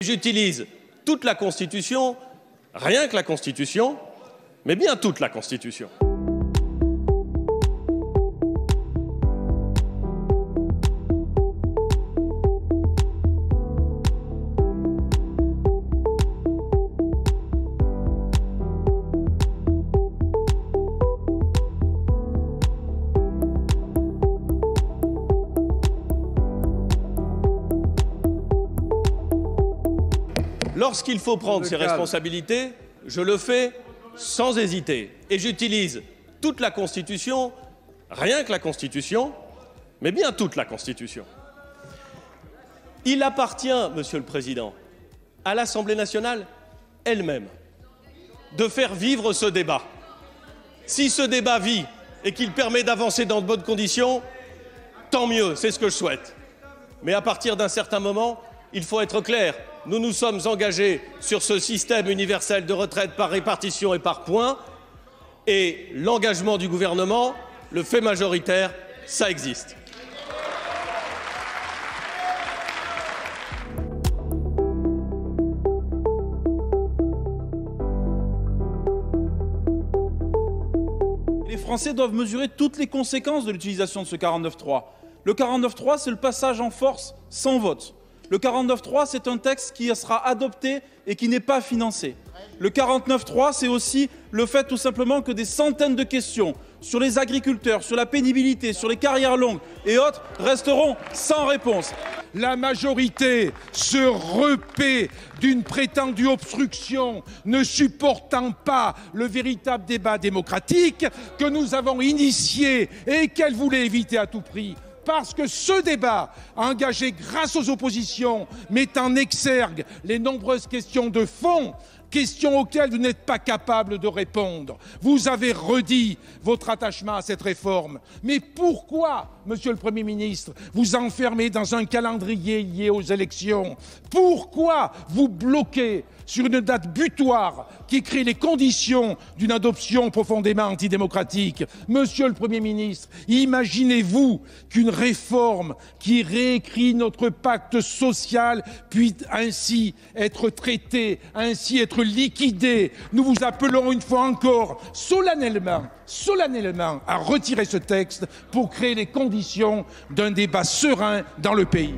J'utilise toute la Constitution, rien que la Constitution, mais bien toute la Constitution. Lorsqu'il faut prendre ses responsabilités, je le fais sans hésiter. Et j'utilise toute la Constitution, rien que la Constitution, mais bien toute la Constitution. Il appartient, Monsieur le Président, à l'Assemblée nationale elle-même de faire vivre ce débat. Si ce débat vit et qu'il permet d'avancer dans de bonnes conditions, tant mieux, c'est ce que je souhaite. Mais à partir d'un certain moment, il faut être clair. Nous nous sommes engagés sur ce système universel de retraite par répartition et par points. Et l'engagement du gouvernement, le fait majoritaire, ça existe. Les Français doivent mesurer toutes les conséquences de l'utilisation de ce 49.3. Le 49.3, c'est le passage en force sans vote. Le 49.3, c'est un texte qui sera adopté et qui n'est pas financé. Le 49.3, c'est aussi le fait tout simplement que des centaines de questions sur les agriculteurs, sur la pénibilité, sur les carrières longues et autres resteront sans réponse. La majorité se repaît d'une prétendue obstruction, ne supportant pas le véritable débat démocratique que nous avons initié et qu'elle voulait éviter à tout prix. Parce que ce débat, engagé grâce aux oppositions, met en exergue les nombreuses questions de fond, questions auxquelles vous n'êtes pas capable de répondre. Vous avez redit votre attachement à cette réforme. Mais pourquoi, Monsieur le Premier ministre, vous enfermez dans un calendrier lié aux élections? Pourquoi vous bloquez sur une date butoir qui crée les conditions d'une adoption profondément antidémocratique? Monsieur le Premier ministre, imaginez-vous qu'une réforme qui réécrit notre pacte social puisse ainsi être traitée, ainsi être liquidée? Nous vous appelons une fois encore solennellement à retirer ce texte pour créer les conditions d'un débat serein dans le pays.